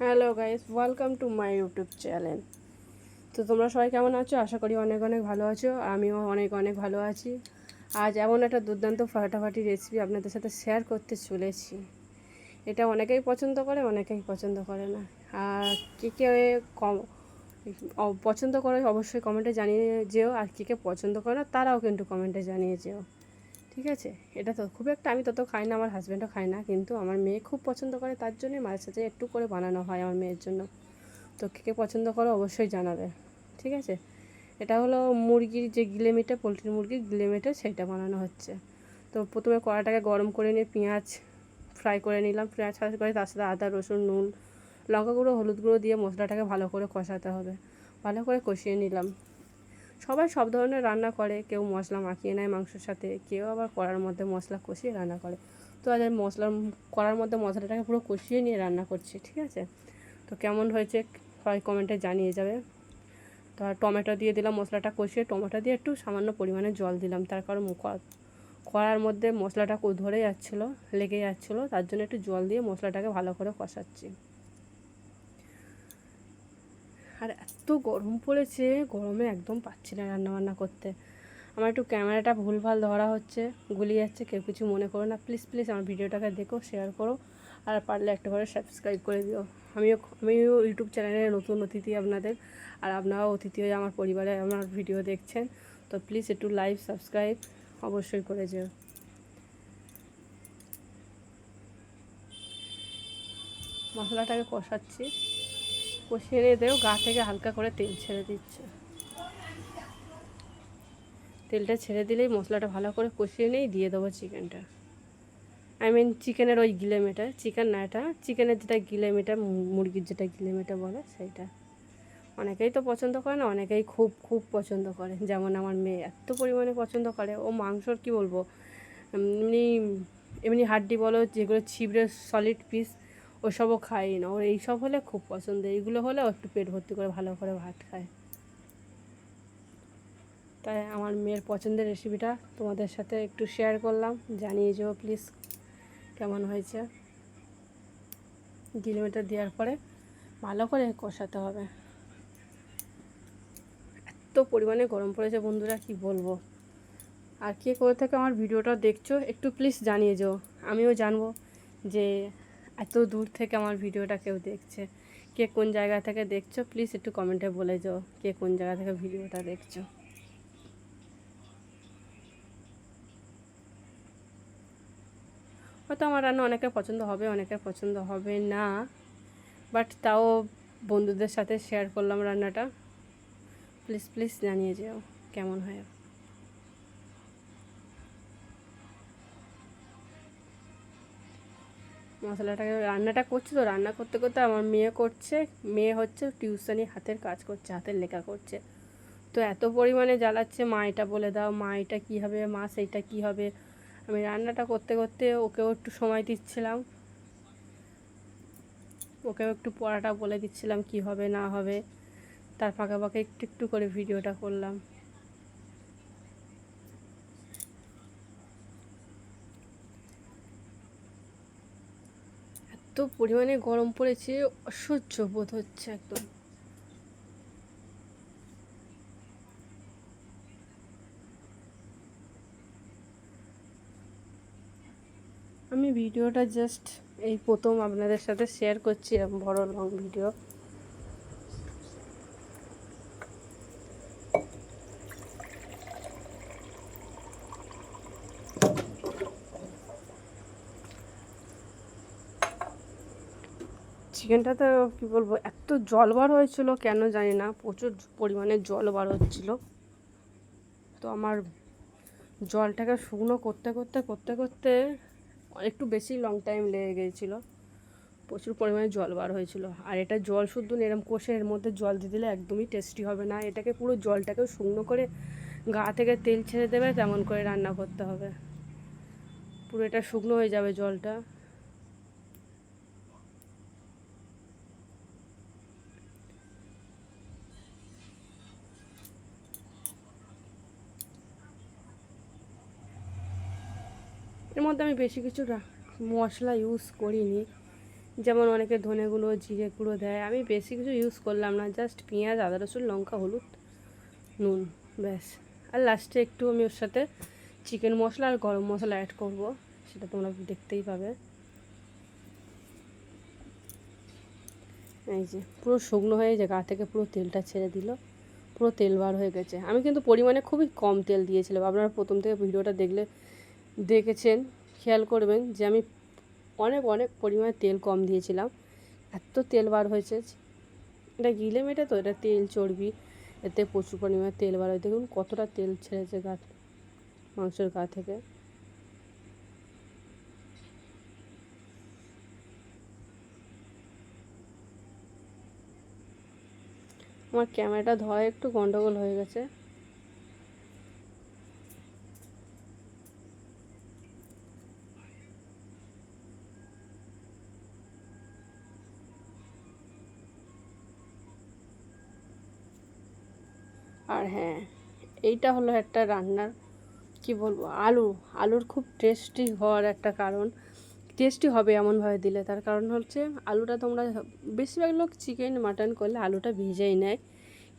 Hello guys, welcome to my YouTube channel. তো তোমরা সবাই কেমন আছো? আশা করি অনেক অনেক ভালো আছো। আমিও অনেক অনেক ভালো আছি। আজ এমন একটা দুর্দান্ত ফাটাফাটি রেসিপি আপনাদের সাথে শেয়ার করতে চলেছি। এটা অনেকেই পছন্দ করে, অনেকেই পছন্দ করে না। আর কে কে কম পছন্দ করে অবশ্যই কমেন্টে জানিয়ে যেও, আর কে কে পছন্দ করে না তারাও কিন্তু কমেন্টে জানিয়ে যেও। ঠিক আছে? এটা তো খুব একটা আমি তত খাই না, আমার হাজব্যান্ডও খায় না, কিন্তু আমার মেয়ে খুব পছন্দ করে, তার জন্যে মাঝে সাঝে একটু করে বানানো হয় আমার মেয়ের জন্য। তো কে কে পছন্দ করো অবশ্যই জানাবে। ঠিক আছে? এটা হলো মুরগির যে গিলেমিটা, পোলট্রির মুরগির গিলেমিটা, সেইটা বানানো হচ্ছে। তো প্রথমে কড়াটাকে গরম করে নিয়ে পেঁয়াজ ফ্রাই করে নিলাম। পেঁয়াজ ফ্রাই করে তার সাথে আদা, রসুন, নুন, লঙ্কা গুঁড়ো, হলুদ গুঁড়ো দিয়ে মশলাটাকে ভালো করে কষাতে হবে। ভালো করে কষিয়ে নিলাম। সবাই সব ধরনের রান্না করে, কেউ মশলা মাখিয়ে নেয় মাংসের সাথে, কেউ আবার কড়ার মধ্যে মশলা কষিয়ে রান্না করে। তো আজ আমি কড়ার মধ্যে মশলাটাকে পুরো কষিয়ে নিয়ে রান্না করছি। ঠিক আছে? তো কেমন হয়েছে সবাই কমেন্টে জানিয়ে যাবে। তো আর টমেটো দিয়ে দিলাম, মশলাটা কষিয়ে টমেটো দিয়ে একটু সামান্য পরিমাণে জল দিলাম, তার কারণ কড়ার মধ্যে মশলাটা ধরে যাচ্ছিলো, লেগে যাচ্ছিলো, তার জন্য একটু জল দিয়ে মশলাটাকে ভালো করে কষাচ্ছি। আর এত গরম পড়েছে, গরমে একদম পাচ্ছি না রান্নাবান্না করতে। আমার একটু ক্যামেরাটা ভুলভাল ধরা হচ্ছে, গুলিয়ে যাচ্ছে, কেউ কিছু মনে করো না। প্লিজ প্লিজ আমার ভিডিওটাকে দেখো, শেয়ার করো, আর পারলে একটা করে সাবস্ক্রাইব করে দিও। আমিও ইউটিউব চ্যানেলের নতুন অতিথি আপনাদের, আর আপনারাও অতিথি হয়ে আমার পরিবারে আমার ভিডিও দেখছেন। তো প্লিজ একটু লাইক সাবস্ক্রাইব অবশ্যই করে যেও। মশলাটাকে কষাচ্ছি, কষিয়ে নিয়ে দেও, গা থেকে হালকা করে তেল ছেড়ে দিচ্ছে। তেলটা ছেড়ে দিলেই মশলাটা ভালো করে কষিয়ে নিয়েই দিয়ে দেবো চিকেনটা। চিকেনের ওই গিলেমেটা, চিকেন না, এটা চিকেনের যেটা গিলেমেটা, মুরগির যেটা গিলেমেটা বলে সেইটা। অনেকেই তো পছন্দ করে না, অনেকেই খুব খুব পছন্দ করে। যেমন আমার মেয়ে এত পরিমাণে পছন্দ করে, ও মাংসর কি বলবো, এমনি এমনি হাড্ডি বলো, যেগুলো ছিবড়ে সলিড পিস ওসবও খাই না। ওর এইসব হলে খুব পছন্দ, এইগুলো হলে ও একটু পেট ভর্তি করে ভালো করে ভাত খায়। তাই আমার মেয়ের পছন্দের রেসিপিটা তোমাদের সাথে একটু শেয়ার করলাম, জানিয়ে যাও প্লিজ কেমন হয়েছে। গিলোমিটার দেওয়ার পরে ভালো করে কষাতে হবে। এত পরিমাণে গরম পড়েছে বন্ধুরা, কি বলবো। আর কে কোথা থেকে আমার ভিডিওটা দেখছো একটু প্লিজ জানিয়ে যাও, আমিও জানবো যে এত দূর থেকে আমার ভিডিওটা কেউ দেখছে। কে কোন জায়গা থেকে দেখছো প্লিজ একটু কমেন্টে বলে যাও, কে কোন জায়গা থেকে ভিডিওটা দেখছো। হয়তো আমার রান্না অনেকের পছন্দ হবে, অনেকের পছন্দ হবে না, বাট তাও বন্ধুদের সাথে শেয়ার করলাম রান্নাটা। প্লিজ প্লিজ জানিয়ে যাও কেমন হয়। মশলাটাকে রান্নাটা করছি, তো রান্না করতে করতে আমার মেয়ে করছে, মেয়ে হচ্ছে টিউশনি হাতের কাজ করছে, হাতের লেখা করছে। তো এত পরিমাণে জ্বালাচ্ছে, মা এটা বলে দাও, মা এটা কী হবে, মা সেইটা কী হবে। আমি রান্নাটা করতে করতে ওকেও একটু সময় দিচ্ছিলাম, ওকেও একটু পড়াটা বলে দিচ্ছিলাম কি হবে না হবে, তার ফাঁকে ফাঁকে একটু একটু করে ভিডিওটা করলাম। এত পরিমাণে গরম পড়েছে, অসহ্য বোধ হচ্ছে একদম। আমি ভিডিওটা জাস্ট এই প্রথম আপনাদের সাথে শেয়ার করছি, এরকম বড় লং ভিডিও। চিকেনটাতে কী বলবো, এত জল বার হয়েছিল কেন জানি না, প্রচুর পরিমাণে জল বার হচ্ছিলো। তো আমার জলটাকে শুকনো করতে করতে করতে করতে একটু বেশি লং টাইম লেগে গিয়েছিলো, প্রচুর পরিমাণে জল বার হয়েছিল। আর এটা জল শুদ্ধ এরম কষে এর মধ্যে জল দিয়ে দিলে একদমই টেস্টি হবে না, এটাকে পুরো জলটাকেও শুকনো করে গা থেকে তেল ছেড়ে দেবে তেমন করে রান্না করতে হবে, পুরো এটা শুকনো হয়ে যাবে জলটা। এর মধ্যে আমি বেশি কিছু মশলা ইউজ করিনি, যেমন অনেকে ধনে গুঁড়ো জিরে গুঁড়ো দেয়, আমি বেশি কিছু ইউজ করলাম না, জাস্ট পেঁয়াজ আদা রসুন লঙ্কা হলুদ নুন, ব্যাস। আর লাস্টে একটু আমি ওর সাথে চিকেন মশলা আর গরম মশলা অ্যাড করব, সেটা তোমরা দেখতেই পাবে। এই যে পুরো শুকনো হয়ে যে গা থেকে পুরো তেলটা ছেড়ে দিল, পুরো তেল বার হয়ে গেছে। আমি কিন্তু পরিমাণে খুবই কম তেল দিয়েছিলাম, আপনারা প্রথম থেকে ভিডিওটা দেখেছেন, খেয়াল করবেন যে আমি অনেক অনেক পরিমাণে তেল কম দিয়েছিলাম, এত তেল বার হয়েছে। এটা গিলে মেটে তো, এটা তেল চর্বি, এতে প্রচুর পরিমাণে তেল বার হয়। দেখুন কতটা তেল ছেড়েছে মাংসের গা থেকে। আমার ক্যামেরাটা ধরা একটু গন্ডগোল হয়ে গেছে। আর হ্যাঁ, এইটা হলো একটা রান্নার কি বলবো, আলুর খুব টেস্টি হওয়ার একটা কারণ। টেস্টি হবে এমনভাবে দিলে, তার কারণ হচ্ছে আলুটা তোমরা বেশিরভাগ লোক চিকেন মাটন করলে আলুটা ভেজেই নেয়,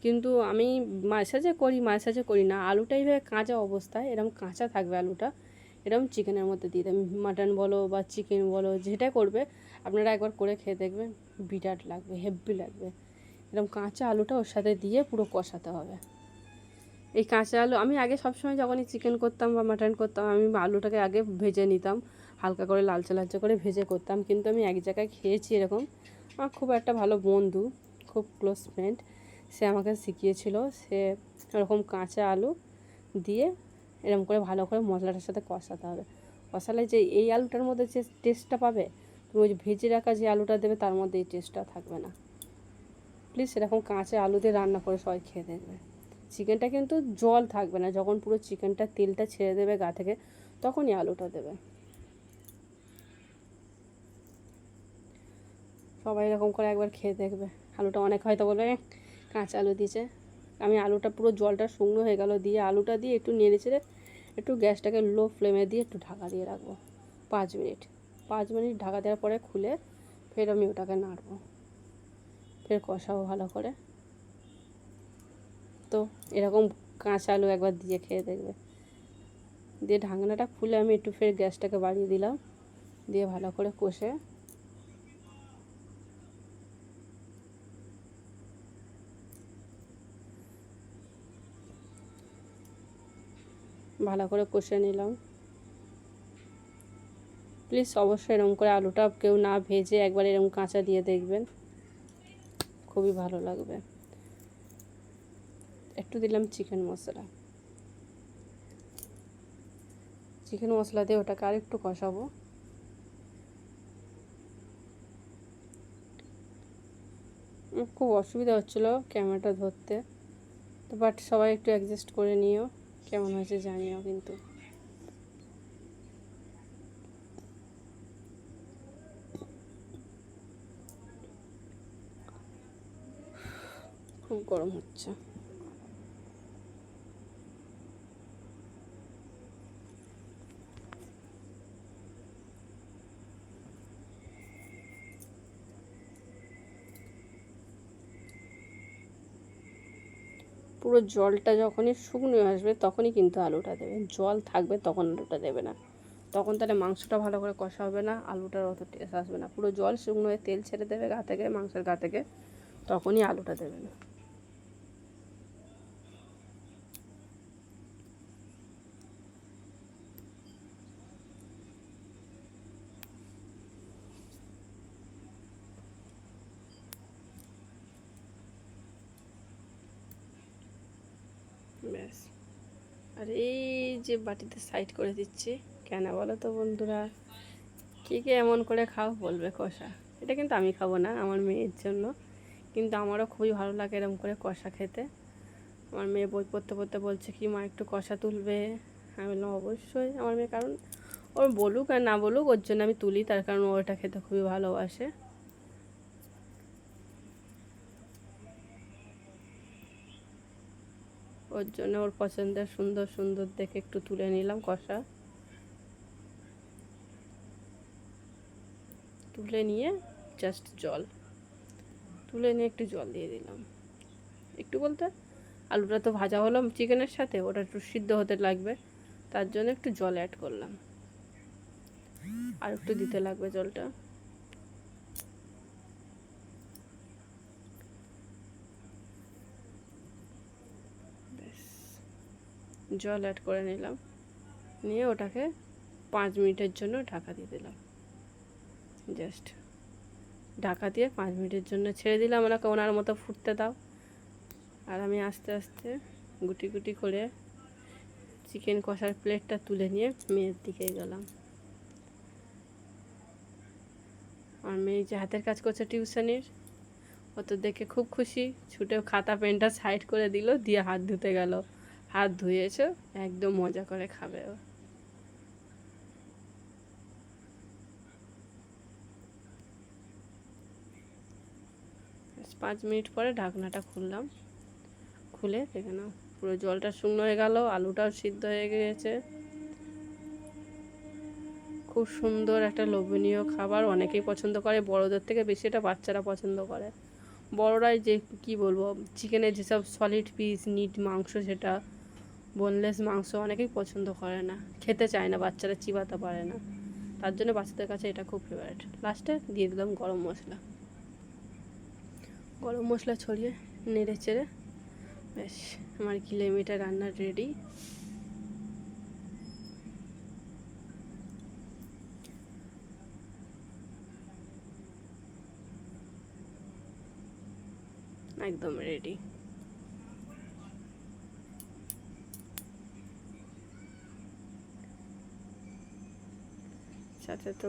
কিন্তু আমি মাঝে সাঝে করি না, আলুটা এইভাবে কাঁচা অবস্থায় এরকম কাঁচা থাকবে আলুটা, এরকম চিকেনের মধ্যে দিয়ে দেবেন। মাটন বলো বা চিকেন বলো, যেটা করবে আপনারা একবার করে খেয়ে দেখবেন, বিরাট লাগবে, হেভি লাগবে। এরকম কাঁচা আলুটা ওর সাথে দিয়ে পুরো কষাতে হবে। এই কাঁচা আলু আমি আগে সবসময় যখনই চিকেন করতাম বা মাটন করতাম, আমি আলুটাকে আগে ভেজে নিতাম, হালকা করে লালচে লালচে করে ভেজে করতাম। কিন্তু আমি এক জায়গায় খেয়েছি এরকম, আমার খুব একটা ভালো বন্ধু, খুব ক্লোজ ফ্রেন্ড, সে আমাকে শিখিয়েছিল। সে এরকম কাঁচা আলু দিয়ে এরকম করে ভালো করে মশলাটার সাথে কষাতে হবে। কষালে যে এই আলুটার মধ্যে যে টেস্টটা পাবে, তুমি ওই যে ভেজে রাখা যে আলুটা দেবে তার মধ্যে এই টেস্টটা থাকবে না। প্লিজ এরকম কাঁচা আলু দিয়ে রান্না করে সবাই খেয়ে দেখবে। চিকেনটা কিন্তু জল থাকবে না, যখন পুরো চিকেনটা তেলটা ছেড়ে দেবে গা থেকে তখনই আলুটা দেবে। সবাই এরকম করে একবার খেয়ে দেখবে। আলুটা অনেক হয়তো বলবে কাঁচা আলু দিয়েছে, আমি আলুটা পুরো জলটা শুকনো হয়ে গেল দিয়ে আলুটা দিয়ে একটু নেড়ে চেড়ে একটু গ্যাসটাকে লো ফ্লেমে দিয়ে একটু ঢাকা দিয়ে রাখবো 5 মিনিট। 5 মিনিট ঢাকা দেওয়ার পরে খুলে ফের আমি ওটাকে নাড়বো, ফের কষাবো ভালো করে। তো এরকম কাঁচা আলু একবার দিয়ে খেয়ে দেখবে। দিয়ে ঢাকনাটা খুলে আমি একটু ফের গ্যাসটাকে বাড়িয়ে দিলাম, দিয়ে ভালো করে কষে ভালো করে কষে নিলাম। প্লিজ অবশ্যই এরকম করে আলুটা কেউ না ভেজে একবার এরকম কাঁচা দিয়ে দেখবেন, খুবই ভালো লাগবে। একটু দিলাম চিকেন মশলা, চিকেন মশলা দিয়ে ওটাকে আর একটু কষাবো। খুব অসুবিধা হচ্ছিলো ক্যামেরাটা ধরতে, তো বাট সবাই একটু অ্যাডজাস্ট করে নিও, কেমন হয়েছে জানিও কিন্তু। খুব গরম হচ্ছে। পুরো জলটা যখনই শুকনো আসবে তখনই কিন্তু আলুটা দেবে, জল থাকবে তখন আলুটা দেবে না, তখন তাহলে মাংসটা ভালো করে কষা হবে না, আলুটার অত টেস্ট আসবে না। পুরো জল শুকনো হয়ে তেল ছেড়ে দেবে গা থেকে, মাংসের গা থেকে, তখনই আলুটা দেবে না। ব্যাস। আর এই যে বাটিতে সাইড করে দিচ্ছি কেন বলো তো বন্ধুরা, কে কে এমন করে খাও বলবে কষা। এটা কিন্তু আমি খাবো না, আমার মেয়ের জন্য, কিন্তু আমারও খুবই ভালো লাগে এরকম করে কষা খেতে। আমার মেয়ে বই পড়তে পড়তে বলছে কি মা একটু কষা তুলবে, আমি বললাম অবশ্যই আমার মেয়ে, কারণ ওর বলুক আর না বলুক ওর জন্য আমি তুলি, তার কারণ ও ওটা খেতে খুবই ভালোবাসে। ওর জন্য ওর পছন্দের সুন্দর সুন্দর দেখে একটু তুলে নিলাম কষা, তুলে নিয়ে জাস্ট জল তুলে নিয়ে একটু জল দিয়ে দিলাম। একটু বলতে আলুটা তো ভাজা হলো চিকেনের সাথে, ওটা একটু সিদ্ধ হতে লাগবে, তার জন্য একটু জল অ্যাড করলাম। আর একটু দিতে লাগবে জলটা। জল অ্যাড করে নিলাম, নিয়ে ওটাকে 5 মিনিটের জন্য ঢাকা দিয়ে দিলাম। জাস্ট ঢাকা দিয়ে 5 মিনিটের জন্য ছেড়ে দিলাম। ওনাকে ওনার মতো ফুটতে দাও। আর আমি আস্তে আস্তে গুটি গুটি করে চিকেন কষার প্লেটটা তুলে নিয়ে মেয়ের দিকে গেলাম। আর মেয়ে যে হাতের কাজ করছে টিউশনির, ও তো দেখে খুব খুশি, ছুটে খাতা পেনটা সাইড করে দিল, দিয়ে হাত ধুতে গেল। হাত ধুয়েছে, একদম মজা করে খাবে ও। 5 মিনিট পরে ঢাকনাটা খুললাম, খুলে দেখে নাও পুরো জলটা শুকনো হয়ে গেল, আলুটাও সিদ্ধ হয়ে গিয়েছে। খুব সুন্দর একটা লোভনীয় খাবার, অনেকেই পছন্দ করে, বড়দের থেকে বেশি এটা বাচ্চারা পছন্দ করে। বড়রাই যে কি বলবো, চিকেনের যেসব সলিড পিস নিট মাংস, সেটা বোনলেস মাংস অনেকেই পছন্দ করে না, খেতে চায় না, বাচ্চারা চিবাতে পারে না, তার জন্য বাচ্চাদের কাছে এটা খুব ফেভারিট। লাস্টে দিয়ে দিলাম গরম মশলা। গরম মশলা ছড়িয়ে নেড়ে চেড়ে বেশ আমার কিলোমিটার রান্না রেডি। একদম রেডি। সাথে তো